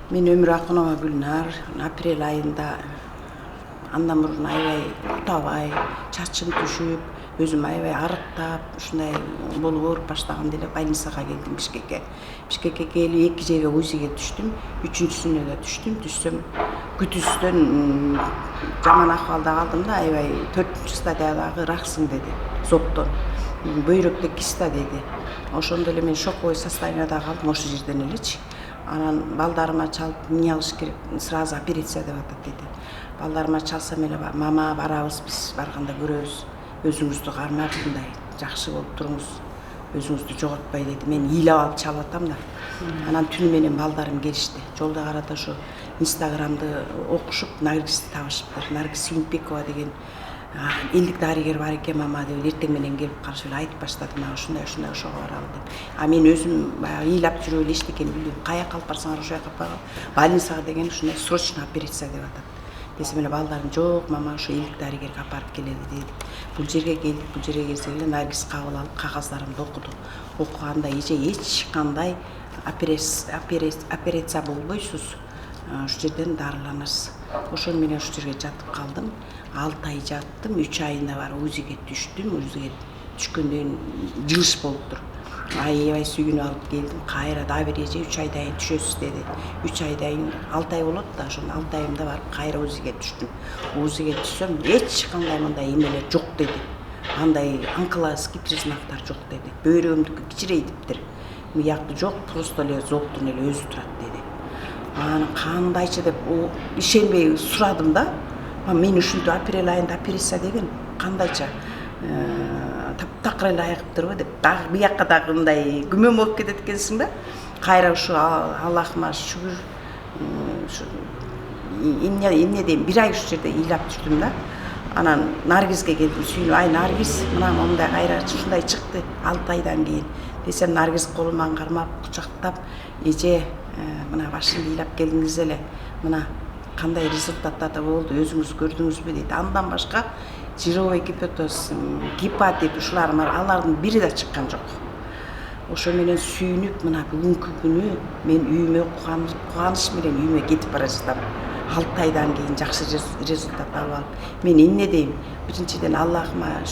Мен Өмүр Акунова Гүлнар апрель айында андан мурун аябай утабай, чачым түшүп, өзүм аябай арыктап, ушундай болуп ооруп баштаганда эле больницага келдим Бишкекке. Бишкекке келип 2 жерге УЗИге түштүм. 3-сүнө да түштүм. Түшсөм күтүүсүздөн жаман акыбалда калдым да, аябай 4-стадиядагы раксың деди. Зобтон. Бөйрөктө киста деди. Ошондо эле мен шоковой состоянияда калдым ошол жерден элечи. Анан балдарыма чалып, эмне кылыш керек, сразу операция деп атат деди. Балдарыма чалсам эле мама барабыз, биз барганда көрөбүз. Өзүңүздү кармап мындай жакшы болуп туруңуз. Өзүңүздү жоготпой деди. Мен ыйлап алып чалып атам да. Анан түнү менен балдарым келишти. Жолдо карата ошо Инстаграмды окушуп, Наргизди табышыптыр. Наргиз Сүйүнбекова деген элдик дарыгер бар экен мама деп эртең менен келип калышып эле айтып баштады мага ушундай ошого баралы деп. Мен өзүм баягы ыйлап жүрүп эле эчтекени билбейм. Каяка алып барсаңар ошол жака апаргыла. Больницага деген ушундай срочно операция деп атат. Десем эле балдарым жок, мама ошо элдик дарыгерге апарып келели деди. Бул жерге келдик, бул жерге келсек эле Наргиз кабыл алып кагаздарымды окуду. Окуганда эч кандай операция болбойсуз. Ушул жерден дарыланасыз. Ошол менен ушул жерге жатып калдым. 6 ай жаттым, 3 айында бар УЗИге түштүм. УЗИге түшкөндөн жылыш болуптур. Аябай сүйүнүп алып келдим. Кайра да бир эже 3 айдан кийин түшөсүз деди. 3 айдан 6 ай болот да, ошондо 6 айымда барып кайра УЗИге түштүм. УЗИге түшсөм эч кандай мындай эмелер жок деди. Андай анкилоскопия знактар жок деди. Бөйрөгүмдүкү кичирейдиптир. Биякты жок, просто эле зобтун эле өзү турат деди. Анан кандайчы деп ишенбей сурадым да. Мен ушинтип апрель айында операция деген кандайча таптакыр эле айыгыптырбы деп. Дагы биякка дагы мындай күмөн болуп кетет экенсиң да. Кайра ушу Аллахыма шүгүр. Эмне дейм, 1 ай ушул жерде ыйлап жүрдүм да. Анан Наргизге келдим, сүйүнүп, ай Наргиз, мына мондай кайра ушундай чыкты 6 айдан кийин. Десем Наргиз колуман кармап, кучактап, эже, мына башымды ыйлап келдиңиз эле. Мына кандай результаттар болду, өзүңүз көрдүңүзбү дейт. Андан башка жировой гепатоз, гепатит ушулар алардын бири да чыккан жок. Ошо менен сүйүнүп, мына бүгүнкү күнү мен үйүмө кубаныч менен үйүмө кетип бара жатам. 6 айдан кийин жакшы результат алып алып. Мен эмне дейм? Биринчиден Аллахыма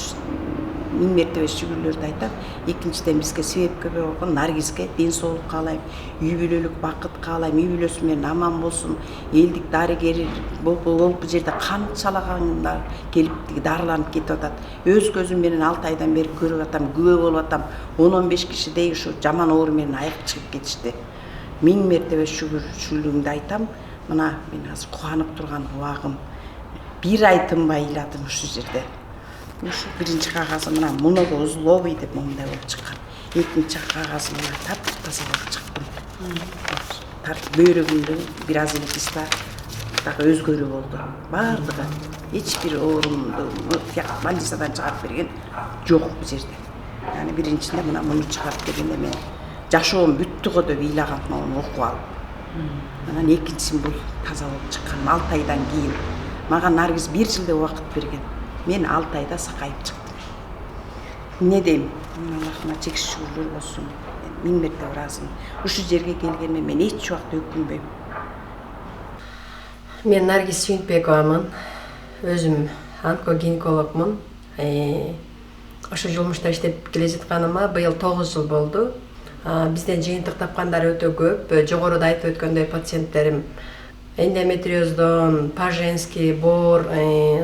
1000 мертебе шүгүрлөрдү айтам. Экинчиден бизге себепкер болгон Наргизге ден соолук каалайм, үй бүлөлүк бакыт каалайм, үй бүлөсү менен аман болсун. Элдик дарыгер болуп бул жерде канчалагандар келип дарыланып кетип атат. Өз көзүм менен 6 айдан бери көрүп атам, күбө болуп атам. 10-15 киши дей ушу жаман оору менен айыгып чыгып кетишти. 1000 мертебе шүгүрлүгүмдү айтам. Мына мен азыр кубанып турган убагым 1 ай тынбай ыйладым ушул жерде. Ушу биринчи кагазы мына много узловый деп мондай болуп чыккан. Экинчи кагазы мына таза болуп чыктым. Бөйрөгүмдү бир аз эле киста дагы өзгөрүү болду. Бардыгы эч бир оорумду больницадан чыгарып берген жок бул жерде. Yani биринчиде мына муну чыгарып бергенде мен жашоом бүттү го деп ыйлагам мону окуп алып. Анан экинчиси бул таза болуп чыккан 6 айдан кийин. Мага Наргиз 1 жылдай убакыт берген. Мен 6 айда сакайып чыктым. Не дейм? Аллахыма чексиз шүгүрлөр болсун. 1000 мертебе ыраазымын. Ушул жерге келгениме мен эч убакта өкүнбөйм. Мен Наргиз Сүйүнбековамын. Өзүм онкогинекологмун. Ошо жумушта иштеп келе жатканыма быйыл 9 жыл болду. Бизден жыйынтык тапкандар өтө көп. Жогоруда айтып өткөндөй пациенттерим эндометриоздон, по-женски, боор,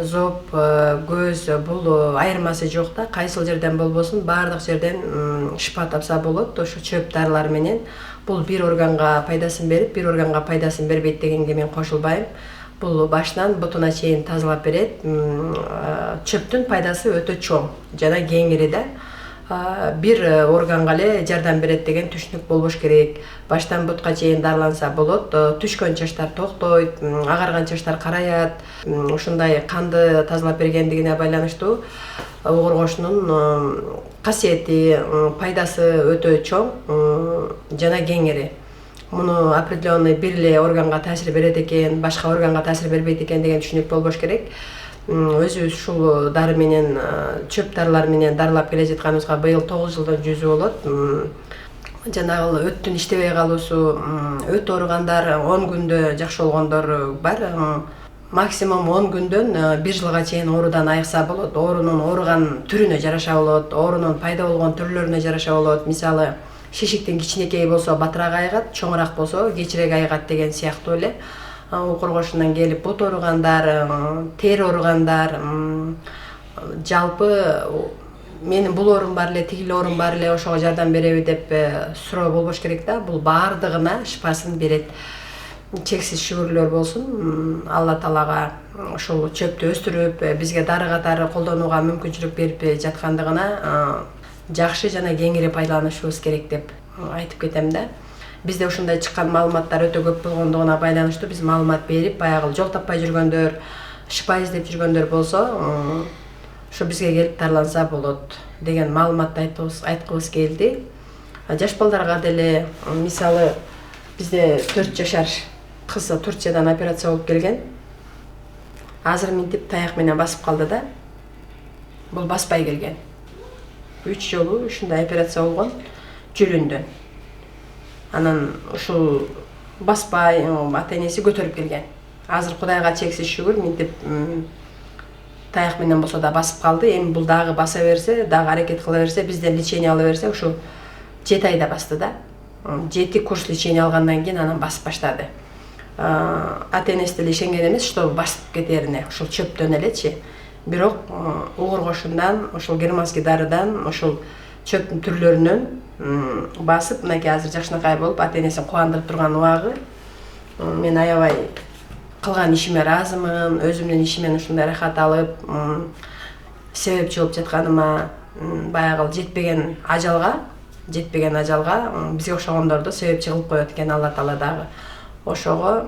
зоб, көз, бул айырмасы жок да. Кайсыл жерден болбосун, баардык жерден шифа тапса болот. Ошо чөп дарылар менен бул бир органга пайдасын берип, бир органга пайдасын бербейт дегенге мен кошулбайм. Бул башынан бутуна чейин тазалап берет. Чөптүн пайдасы өтө чоң жана кеңири да. Бир органга эле жардам берет деген түшүнүк болбош керек. Баштан бутка чейин дарыланса болот. Түшкөн чачтар токтойт, агарган чачтар караят. Ушундай канды тазалап бергендигине байланыштуу коргошунун касиети, пайдасы өтө чоң жана кеңири. Муну определенный бир эле органга таасир берет экен, башка органга таасир бербейт экен деген түшүнүк болбош керек. Өзүбүз ушул дары менен, чөп дарылар менен дарылап келе жатканыбызга быйыл 9 жылдын жүзү болот. жанагы өттүн иштебей калуусу, өт ооругандар 10 күндө жакшы болгондор бар. Максимум 10 күндөн 1 жылга чейин оорудан айыкса болот. Оорунун ооруган түрүнө жараша болот, оорунун пайда болгон түрлөрүнө жараша болот. Мисалы, шишиктин кичинекей болсо батыраак айыгат, чоңураак болсо кечирээк айыгат деген сыяктуу эле. Коргошунан келип бут ооругандар, тери ооругандар, жалпы менин бул оорум бар эле, тигил оорум бар эле, ошого жардам береби деп суроо болбош керек да. Бул баардыгына шифасын берет. Чексиз шүгүрлөр болсун. Алла Таалага ушул чөптү өстүрүп, бизге дары катары колдонууга мүмкүнчүлүк берип жаткандыгына жакшы жана кеңири пайдаланышыбыз керек деп айтып кетем да. Бизде ушундай чыккан маалыматтар өтө көп болгондугуна байланыштуу биз маалымат берип, баягы жол таппай жүргөндөр, шифа издеп жүргөндөр болсо, ушу бизге келип дарланса болот деген маалыматты айткыбыз келди. Жаш балдарга деле, мисалы, бизде 4 жашар кыз Турциядан операция болуп келген. Азыр минтип таяк менен басып калды да. Бул баспай келген. 3 жолу ушундай операция болгон жүлүндөн. Анан ушул баспай ата-энеси көтөрүп келген. Азыр Кудайга чексиз шүгүр, минтип таяк менен болсо да басып калды. Эми бул дагы баса берсе, дагы аракет кыла берсе, бизден лечение ала берсе, ушу 7 айда басты да. 7 курс лечение алгандан кийин анан басып баштады. Ата-энеси деле ишенген эмес, что басып кетерине, ушул чөптөн элечи. Бирок угургошундан, ушул германский дарыдан, ушул чөптүн түрлөрүнөн басып, мынакей азыр жакшынакай болуп, ата-энесин кубандырып турган убагы. Мен аябай кылган ишиме ыраазымын, өзүмдүн ишимен ушундай рахат алып, себепчи болуп жатканыма, баягы жетпеген ажалга бизге окшогондорду себепчи кылып коет экен Алла Таала дагы. Ошого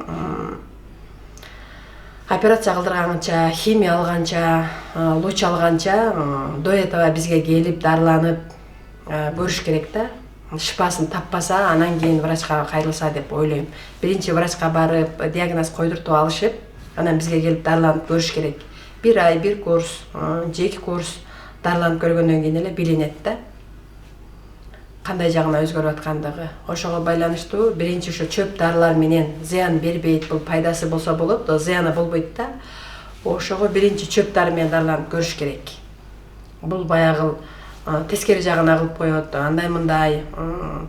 операция кылдырганча, химия алганча, луч алганча до этого бизге келип дарыланып көрүш керек да. Шифасын таппаса, анан кийин врачка кайрылса деп ойлойм. Биринчи врачка барып, диагноз койдуртуп алышып, анан бизге келип дарыланып көрүш керек. 1 ай, 1 курс, 2 курс дарыланып көргөндөн кийин эле билинет да. Кандай жагына өзгөрүп аткандыгы. Ошого байланыштуу биринчи ушу чөп дарылар менен зыян бербейт, бул пайдасы болсо болот, зыяны болбойт да. Ошого биринчи чөп дары менен дарыланып көрүш керек. Бул баягы тескери жагына кылып коет, андай-мындай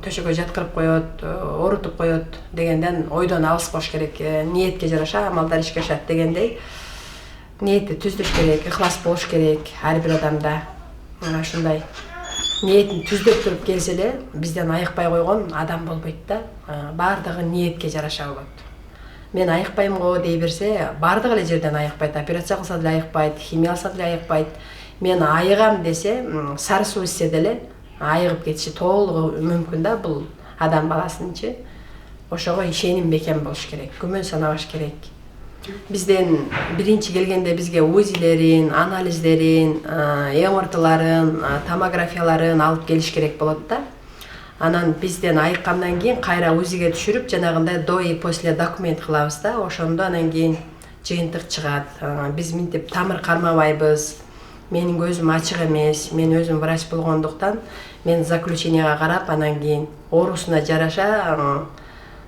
төшөгө жаткырып коет, оорутуп коет дегенден ойдон алыс болуш керек. Ниетке жараша амалдар ишке ашат дегендей. Ниетти түзүш керек, ыхлас болуш керек ар бир адамда. Ушундай ниетин түздөп туруп келсе эле, бизден айыкпай койгон адам болбойт да. Бардыгы ниетке жараша болот. Мен айыкпайм го дей берсе, бардык эле жерден айыкпайт. Операция кылса деле айыкпайт, химия алса деле айыкпайт. Мен айыгам десе, сары суу ичсе деле айыгып кетиши толугу мүмкүн да, бул адам баласынчы. Ошого ишеним бекем болуш керек, күмөн санабаш керек. Бизден биринчи келгенде бизге УЗИлерин, анализдерин, МРТларын, томографияларын алып келиш керек болот да. Анан бизден айыккандан кийин кайра УЗИге түшүрүп, жанагындай до и после документ кылабыз да. Ошондо анан кийин жыйынтык чыгат. Биз минтип тамыр кармабайбыз. Менин көзүм ачык эмес, мен өзүм врач болгондуктан, мен заключениега карап, анан кийин оорусуна жараша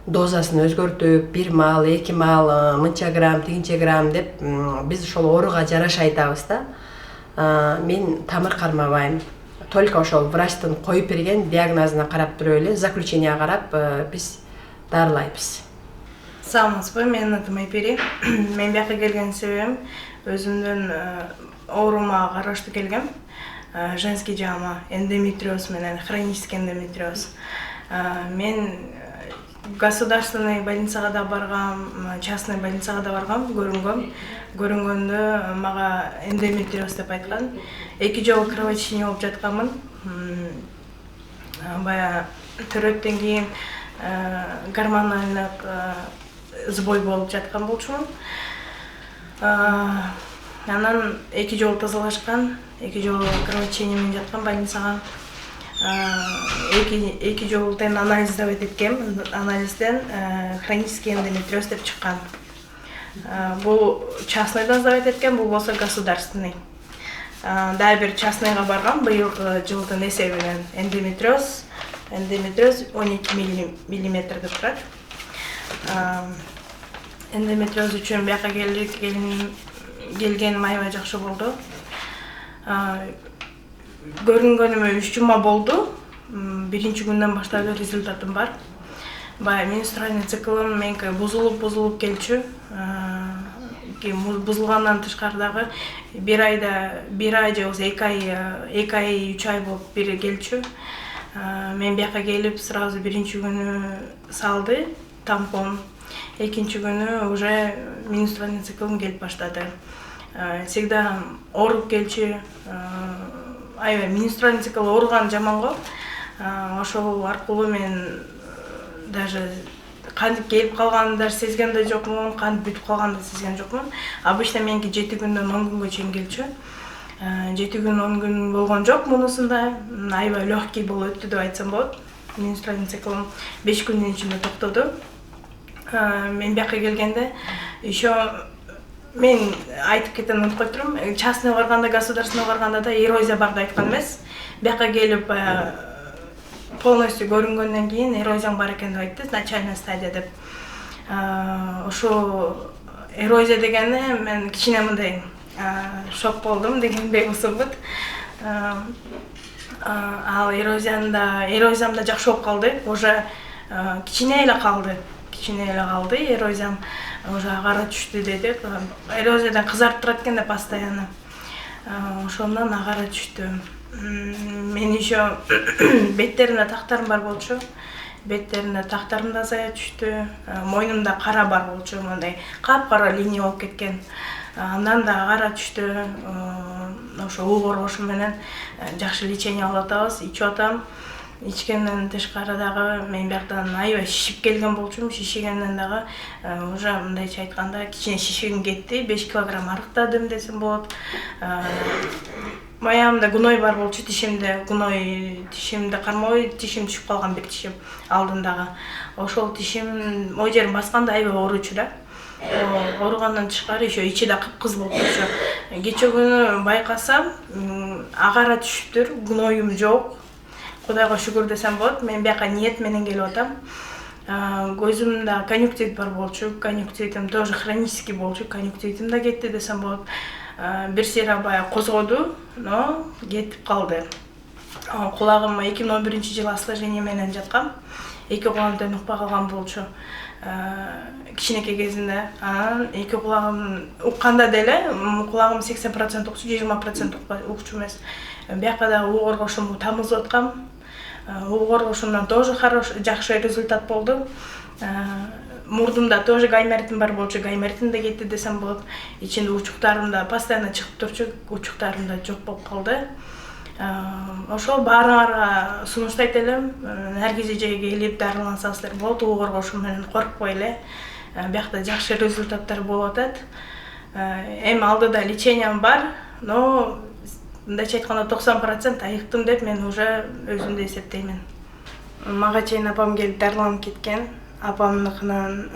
дозасын өзгөртүп, 1 мал, 2 мал, мынча грамм, тигинче грамм деп, биз ошол ооруга жараша айтабыз да. Мен тамыр кармабайм. Только ошол врачтын коюп берген диагнозуна карап туруп эле, заключениега карап биз дарылайбыз. Саламатсызбы, менин атым Айпери. Мен бияка келген себебим өзүмдүн оорума караштуу келгем. Женский жагыма эндометриоз менен хронический эндометриоз. Мен государственный больницага да баргам, частный больницага да баргам, көрүнгөндө мага эндометриоз деп айткан. 2 жолу кровотечение болуп жатканмын. Бая төрөттөн кийин гормональный сбой болуп жаткан болчумун. Анан 2 жолу тазалашкан, 2 жолу кровотечение менен жаткан больницага. 2 жолутен анализ сдавать эткем, анализден хронический эндометриоз деп чыккан. Бул частныйдан сдавать эткем, бул болсо государственный. Дагы бир частныйга баргам, быйылкы жылдын эсебинен эндометриоз эндометриоз 12 миллиметрге турат. Эндометриоз үчүн бияка келгеним аябай жакшы болду. Көрүнгөнүмө 3 жума болду. Биринчи күндөн баштап эле результатым бар. Баягы менструальный циклым меники бузулуп келчү. Бузулгандан тышкары дагы бир ай же болбосо 2 ай 3 ай болуп бери келчү. Мен бияка келип сразу биринчи күнү салды тампон. Экинчи күнү уже менструальный циклым келип баштады. Всегда ооруп келчү. Аябай менструальный цикл ооруган жаман го. Ошол аркылуу мен даже кантип келип калганын даже сезген да жокмун, кантип бүтүп калганын да сезген жокмун. Обычно меники 7 күндөн 10 күнгө чейин келчү. 7 күн 10 күн болгон жок мунусунда. Аябай легкий болуп өттү деп айтсам болот. Менструальный циклым 5 күндүн ичинде токтоду. Мен бияка келгенде еще мен айтып кетени унутуп койтурум. Частный барганда, государственный барганда да эрозия бар деп айткан эмес. Бияка келип полностью көрүнгөндөн кийин эрозияң бар экен деп айтты, начальная стадия деп. Ошо эрозия дегени мен кичине мындай шок болдум дегендей болсомбут. Ал эрозиям да жакшы болуп калды. Уже кичине эле калды эрозиям. Уже агара түштү дедик. Эрозиядан кызарып турат экен да постоянно. Ошондон агара түштү. Мен еще беттеримде тактарым бар болчу. Беттеримде тактарым да азая түштү. Мойнумда кара бар болчу, мындай капкара линия болуп кеткен. Андан да агара түштү. Ошо уу коргошу менен жакшы лечение алып атабыз, ичип атам. Ичкенден тышкары дагы мен бияктан аябай шишип келген болчумун. Шишигенден дагы уже мындайча айтканда кичине шишигим кетти. 5 килограмм арыктадым десем болот. Маямда гной бар болчу, тишимде кармой, тишим түшүп калган, бир тишим алдындагы. Ошол тишим ой жерин басканда аябай ооручу да. Ооругандан тышкары еще ичи да кыпкыз болуп турчу. Кече күнү байкасам, агара түшүптүр, гноюм жок. Кудайга шүгүр десем болот. Мен бияка ниет менен келип атам. Көзүмдө конъюнктивит бар болчу. Конъюнктивитим тоже хронический болчу. Конъюнктивитим да кетти десем болот. Бир сыйра баягы козгоду, но кетип калды. Кулагым 2011-жылы осложнение менен жаткам. 2 кулагым төнүкпай калган болчу. Кичинекей кезинде. Анан 2 кулагым укканда деле кулагым 80% укчу, 20% укчу эмес. Бияка да уу коргошумду тамызып аткам. уу коргошумдан тоже жакшы результат болду. Мурдумда тоже гаймертин бар болчу, гаймертин да кетти десем болот. Ичинде учуктарымда постоянно чыгып турчу, учуктарымда жок болуп калды. Ошол баарыңарга сунуштайт элем, наргиз эжеге келип дарылансаңыздар болот, уу коргошум менен коркпой эле. Биякта жакшы результаттар болуп атат. Эми алдыда лечениям бар, но мындайча айтканда 90% айыктым деп мен уже өзүмдү эсептеймин. Мага чейин апам келип дарыланып кеткен. Апамныкынан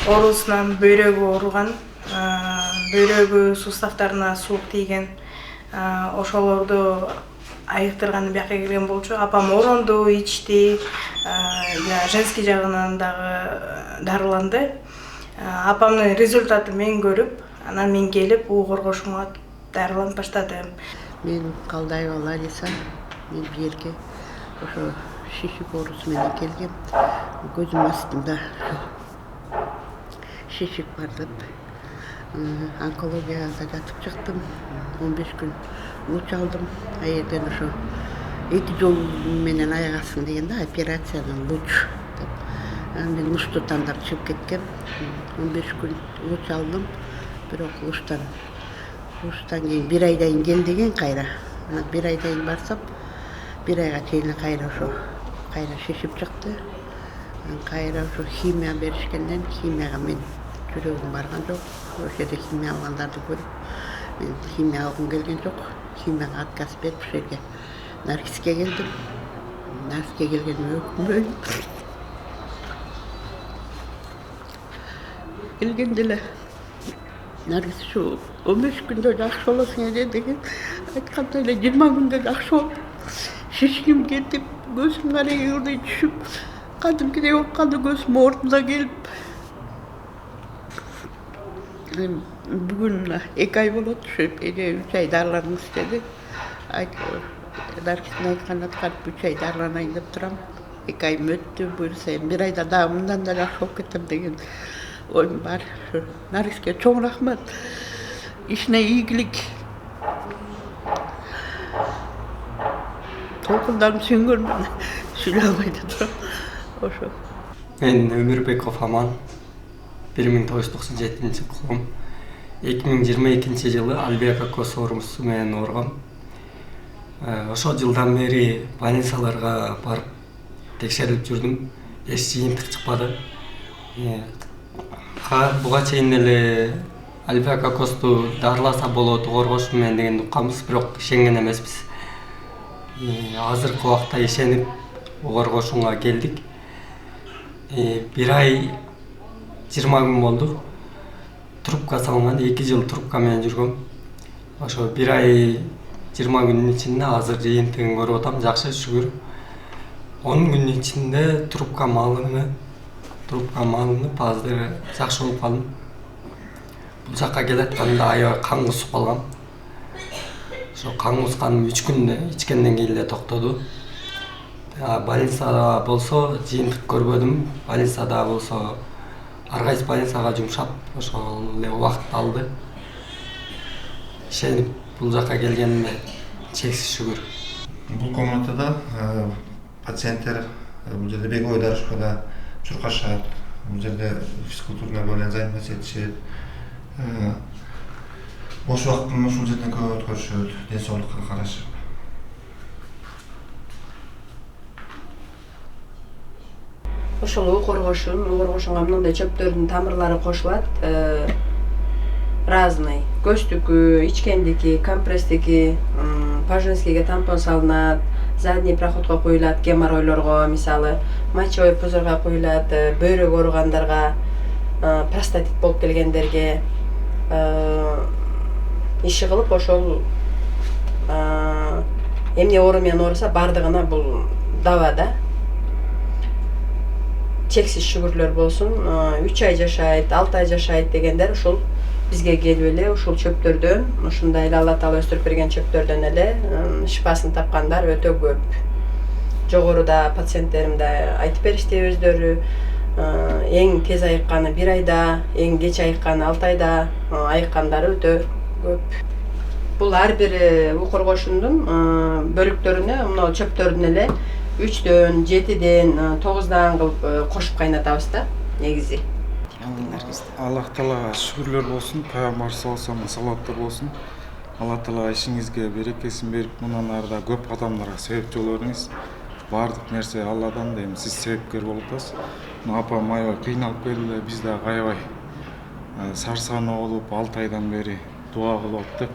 оорусунан бөйрөгү ооруган, бөйрөгү суставтарына суук тийген. Ошолорду айыктырганы бияка келген болчу. Апам оронду, ичти, женский жагынан дагы дарыланды. Апамдын результатын мен көрүп, анан мен келип уу коргошумга дарыланып баштадым. Мен Калдаева Лариса, мен бу жерге ошо шишик оорусу менен келгем. Көзүм астында шишик бар деп онкологияга жатып чыктым. 15 күн луч алдым. Аерден ошо 2 жол менен аяк астың дегенде операциядан луч деп. Мен лучту тандап чыгып кеткем. 15 күн луч алдым. Бирок лучтан кийин 1 айдан кийин кел деген кайра. Анан 1 айдан кийин барсам, 1 айга чейин кайра шишип чыкты. Кайра ошо химия беришкенден химияга мен жүрөгүм барган жок. Ошол жерде химия алгандарды көрүп, мен химия алгым келген жок. Химияга отказ берип ошол жерге Наркиске келдим. Наркиске келгеним өкүнбөйм. Келгенде эле Наргиз ушу 15 күндө жакшы болосуң эле деген айтканда эле 20 күндө жакшы болуп, шишигим кетип, Gözüm karayırdı düşüp, kadimkide yokkanda gözüm ortuna gelip. Bugün 2 ay болады düşüp, 3 ay darlanım istedi. Darkisine aytkandan çıkarıp 3 ay darlanayın dep turam. 2 ayım öttü, buyursayım 1 ayda daha bundan da yaxşı olup ketem degen oyum var. Nargisке çoğun rahmat. İşine iyilik. Толкундарым сүйөнгөн сүйлөй албай да турам. Ошо. Мен Өмүрбеков Аман, 1997 кылым. 2022 жылы Альбека Кос оорусу менен ооругам. Ошол жылдан бери больницаларга барып текшерип жүрдүм. Эч жыйынтык чыкпады. Буга чейин эле Альбека Косту дарыласа болот, ооргош менен деген укканбыз, бирок ишенген эмеспиз. Азыркы убакта ишенип ооргошунга келдик. 1 ай 20 күн болду. Трубка салынган, 2 жыл трубка менен жүргөм. Ошо 1 ай 20 күнүн ичинде азыр жыйынтыгын көрүп атам, жакшы шүгүр. 10 күнүн ичинде трубка малынып азыр жакшы болуп калдым. Бул жакка келатканда аябай кан кусуп калгам. Ошо кан кусканым 3 күн ичкенден кийин эле токтоду. Больницада болсо жыйынтык көрбөдүм. Больницада болсо ар кайсы больницага жумшап, ошол эле убакыт алды. Ишенип бул жакка келгениме чексиз шүгүр. Бул комнатада пациенттер бул жерде беговой дорожкада чуркашат, бул жерде физкультура менен заниматься этишет. Бош убактын ушул жерден көп өткөрүшөт, ден соолукка карашып. Ошол ооргошунга мындай чөптөрдүн тамырлары кошулат. Разный. Көздүкү, ичкендики, компресстики, по-женскийге тампон салынат, задний проходко куюлат геморройлорго, мисалы, мочевой пузырьга куюлат, бөйрөк ооругандарга, простатит болуп келгендерге иши кылып ошол эмне оору менен ооруса бардыгына бул даба да. Чексиз шүгүрлөр болсун, 3 ай жашайт, 6 ай жашайт дегендер ушул бизге келип эле ушул чөптөрдөн, ушундай эле Алла Таала өстүрүп берген чөптөрдөн эле шифасын тапкандар өтө көп. Жогоруда пациенттерим да айтып беришти өздөрү. Эң тез айыкканы 1 айда, эң кеч айыкканы 6 айда, айыккандары өтө көп. Бул ар бир ук коргошундун бөлүктөрүнө мына чөптөрдүн эле 3дөн, 7ден, 9дан кылып кошуп кайнатабыз да негизи. Аллах Таалага шүгүрлөр болсун, пайгамбар саллаллаху салаттар болсун. Алла Таала ишиңизге берекесин берип, мындан арда көп адамдарга себепчи боло бериңиз. Бардык нерсе Алладан да, эми сиз себепкер болуп атасыз. Апам аябай кыйналып келди, биз да аябай сарсануу болуп 6 айдан бери дуа кылып аттык.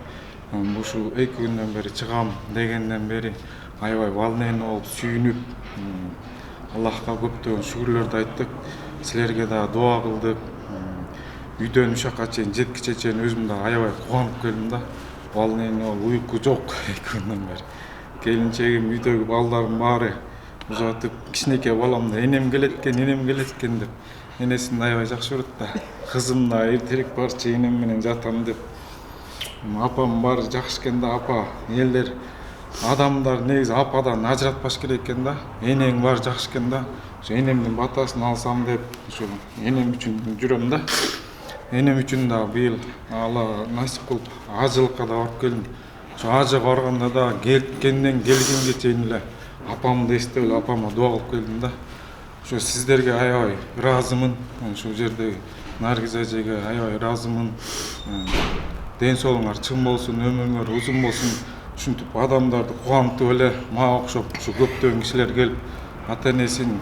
Ушул 2 күндөн бери чыгам дегенден бери аябай волнение болуп сүйүнүп, Аллахка көптөгөн шүгүрлөрдү айттык. Силерге да дуа кылдык. Үйдөн ушакка чейин жеткиче чейин өзүм да аябай кубанып келдим да. Волнение болуп, уйку жок 2 күндөн бери. Келинчегим, үйдөгү балдарым баары узатып, кичинекей балам да энем келет экен деп. Энесин аябай жакшы көрөт да. Кызым да эртерээк барчы энем менен жатам деп. Апам бар жакшы экен да, апа, элдер адамдар негизи ападан ажыратпаш керек экен да. Энең бар жакшы экен да. Ошо энемдин батасын алсам деп, ошо энем үчүн жүрөм да. Энем үчүн да быйыл Алла насип кылып ажылыкка да барып келдим. Ошо ажыга барганда да келгенге чейин эле апамды эстеп эле апама дуа кылып келдим да. Ошо сиздерге аябай ыраазымын. Ошол жердеги Наргиз эжеге аябай ыраазымын. Ден соолуңар чың болсун, өмүрүңөр узун болсун. Ушинтип адамдарды кубантып эле мага окшоп ушу көптөгөн кишилер келип ата-энесин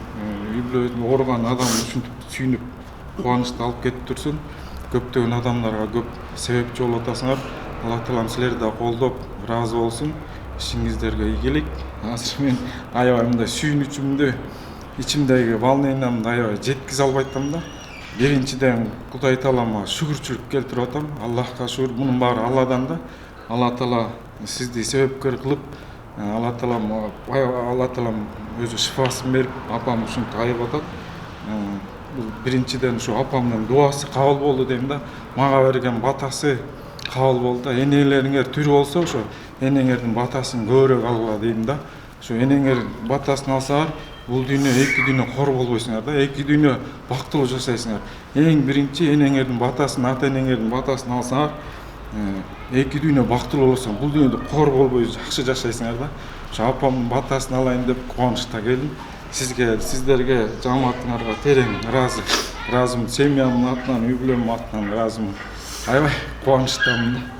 үй бүлөсүн ооруган адамды ушинтип сүйүнүп кубанычты алып кетип турсун. Көптөгөн адамдарга көп себепчи болуп атасыңар. Алла Таалам силерди да колдоп, ыраазы болсун. Ишиңиздерге ийгилик. Азыр мен аябай мындай сүйүнүчүмдү, ичимдеги волнениямды аябай жеткизе албай атам да. Биринчиден Кудай Таалама шүгүрчүлүк келтирип атам. Аллахка шүгүр, мунун баары Алладан да. Алла Таала сизди себепкер кылып, Алла Таалам өзү шифасын берип, апам ушинтип айып атат. Бул биринчиден ушу апамдын дуасы кабыл болду дейм да. Мага берген батасы кабыл болду да. Энелериңер тирүү болсо ошо энеңердин батасын көбүрөөк алгыла дейм да. Ошо энеңер батасын алсаңар, бул дүйнө эки дүйнө кор болбойсуңар да. Эки дүйнө бактылуу жашайсыңар. Эң биринчи энеңердин батасын, ата энеңердин батасын алсаңар, эки дүйнө бактылуу болсоң, бул дүйнөдө кор болбой жакшы жашайсыңар да. Ошо апамдын батасын алайын деп кубанычта келдим. Сиздерге, жамаатыңарга терең ыраазымын. Семьямдын атынан, үй бүлөмдүн атынан ыраазымын. Аябай кубанычтамын.